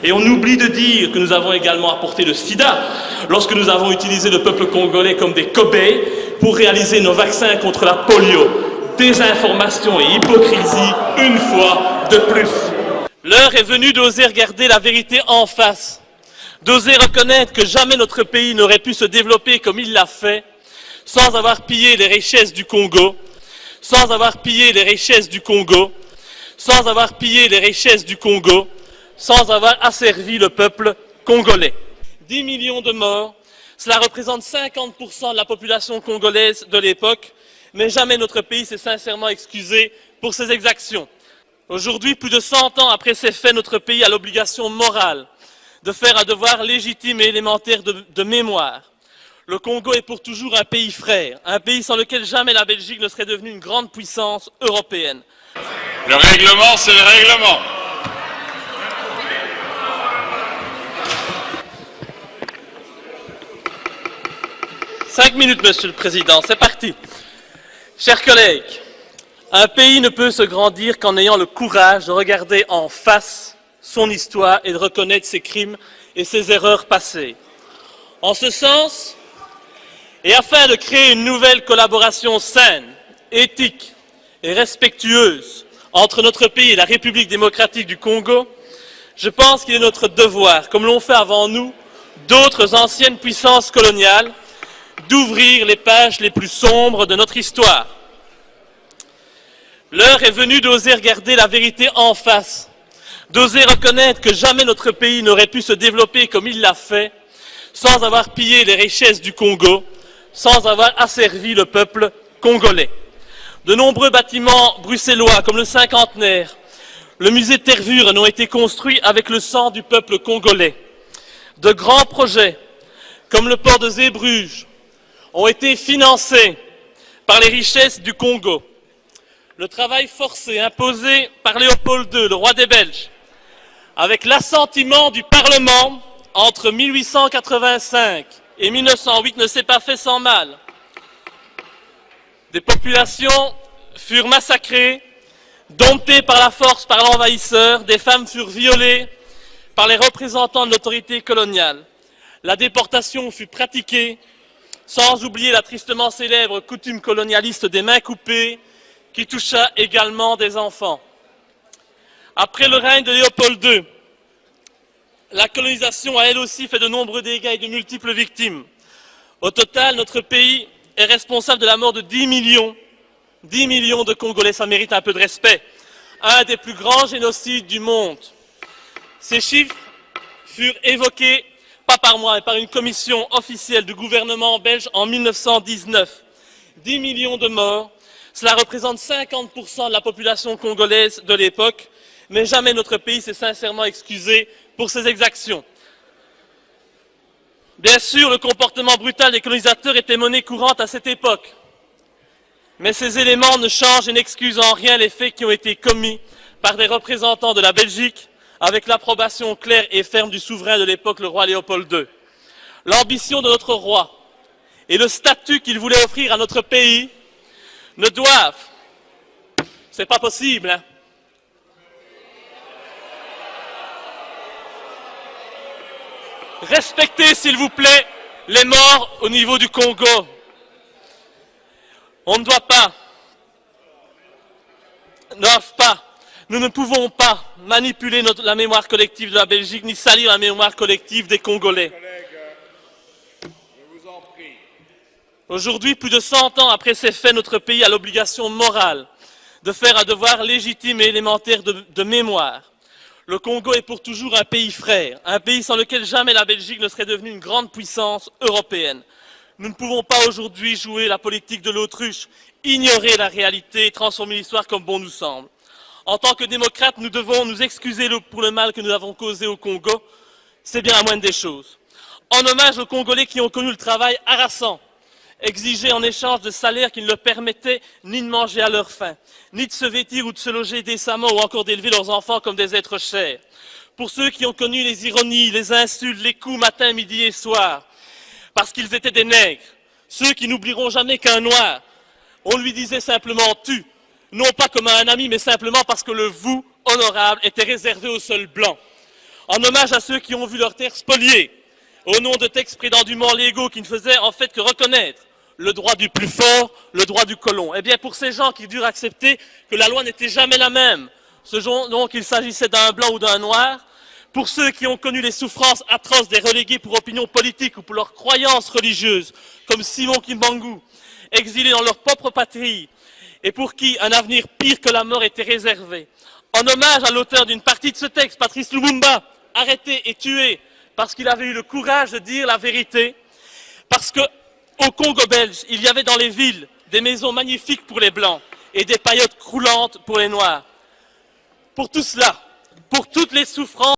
Et on oublie de dire que nous avons également apporté le sida lorsque nous avons utilisé le peuple congolais comme des cobayes pour réaliser nos vaccins contre la polio. Désinformation et hypocrisie une fois de plus. L'heure est venue d'oser regarder la vérité en face, d'oser reconnaître que jamais notre pays n'aurait pu se développer comme il l'a fait sans avoir pillé les richesses du Congo, sans avoir pillé les richesses du Congo, sans avoir pillé les richesses du Congo, sans avoir asservi le peuple congolais. 10 millions de morts, cela représente 50% de la population congolaise de l'époque, mais jamais notre pays s'est sincèrement excusé pour ces exactions. Aujourd'hui, plus de 100 ans après ces faits, notre pays a l'obligation morale de faire un devoir légitime et élémentaire de mémoire. Le Congo est pour toujours un pays frère, un pays sans lequel jamais la Belgique ne serait devenue une grande puissance européenne. Le règlement, c'est le règlement. Cinq minutes, Monsieur le Président, c'est parti. Chers collègues, un pays ne peut se grandir qu'en ayant le courage de regarder en face son histoire et de reconnaître ses crimes et ses erreurs passées. En ce sens, et afin de créer une nouvelle collaboration saine, éthique et respectueuse entre notre pays et la République démocratique du Congo, je pense qu'il est notre devoir, comme l'ont fait avant nous d'autres anciennes puissances coloniales, d'ouvrir les pages les plus sombres de notre histoire. L'heure est venue d'oser regarder la vérité en face, d'oser reconnaître que jamais notre pays n'aurait pu se développer comme il l'a fait, sans avoir pillé les richesses du Congo, sans avoir asservi le peuple congolais. De nombreux bâtiments bruxellois, comme le Cinquantenaire, le musée Tervuren, ont été construits avec le sang du peuple congolais. De grands projets, comme le port de Zeebrugge, ont été financés par les richesses du Congo. Le travail forcé imposé par Léopold II, le roi des Belges, avec l'assentiment du Parlement entre 1885 et 1908 ne s'est pas fait sans mal. Des populations furent massacrées, domptées par la force par l'envahisseur, des femmes furent violées par les représentants de l'autorité coloniale. La déportation fut pratiquée, sans oublier la tristement célèbre coutume colonialiste des mains coupées, qui toucha également des enfants. Après le règne de Léopold II, la colonisation a elle aussi fait de nombreux dégâts et de multiples victimes. Au total, notre pays est responsable de la mort de 10 millions de Congolais, ça mérite un peu de respect. Un des plus grands génocides du monde. Ces chiffres furent évoqués, pas par moi, mais par une commission officielle du gouvernement belge en 1919. 10 millions de morts, cela représente 50% de la population congolaise de l'époque, mais jamais notre pays s'est sincèrement excusé pour ces exactions. Bien sûr, le comportement brutal des colonisateurs était monnaie courante à cette époque. Mais ces éléments ne changent et n'excusent en rien les faits qui ont été commis par des représentants de la Belgique avec l'approbation claire et ferme du souverain de l'époque, le roi Léopold II. L'ambition de notre roi et le statut qu'il voulait offrir à notre pays ne doivent, c'est pas possible, hein, respectez, s'il vous plaît, les morts au niveau du Congo. On ne doit pas, nous ne pouvons pas manipuler la mémoire collective de la Belgique, ni salir la mémoire collective des Congolais. Aujourd'hui, plus de 100 ans après ces faits, notre pays a l'obligation morale de faire un devoir légitime et élémentaire de mémoire. Le Congo est pour toujours un pays frère, un pays sans lequel jamais la Belgique ne serait devenue une grande puissance européenne. Nous ne pouvons pas aujourd'hui jouer la politique de l'autruche, ignorer la réalité et transformer l'histoire comme bon nous semble. En tant que démocrates, nous devons nous excuser pour le mal que nous avons causé au Congo. C'est bien la moindre des choses. En hommage aux Congolais qui ont connu le travail harassant, exigé en échange de salaires qui ne leur permettaient ni de manger à leur faim, ni de se vêtir ou de se loger décemment ou encore d'élever leurs enfants comme des êtres chers. Pour ceux qui ont connu les ironies, les insultes, les coups matin, midi et soir, parce qu'ils étaient des nègres, ceux qui n'oublieront jamais qu'un noir, on lui disait simplement « tu », non pas comme à un ami, mais simplement parce que le « vous » honorable était réservé aux seuls blancs. en hommage à ceux qui ont vu leurs terres spoliées, au nom de textes prétendument légaux qui ne faisaient en fait que reconnaître le droit du plus fort, le droit du colon. Eh bien, pour ces gens qui durent accepter que la loi n'était jamais la même, ce dont qu'il s'agissait d'un blanc ou d'un noir, pour ceux qui ont connu les souffrances atroces des relégués pour opinion politique ou pour leurs croyances religieuses, comme Simon Kimbangu, exilés dans leur propre patrie, et pour qui un avenir pire que la mort était réservé. En hommage à l'auteur d'une partie de ce texte, Patrice Lumumba, arrêté et tué parce qu'il avait eu le courage de dire la vérité, parce qu'au Congo belge, il y avait dans les villes des maisons magnifiques pour les Blancs et des paillotes croulantes pour les Noirs. Pour tout cela, pour toutes les souffrances,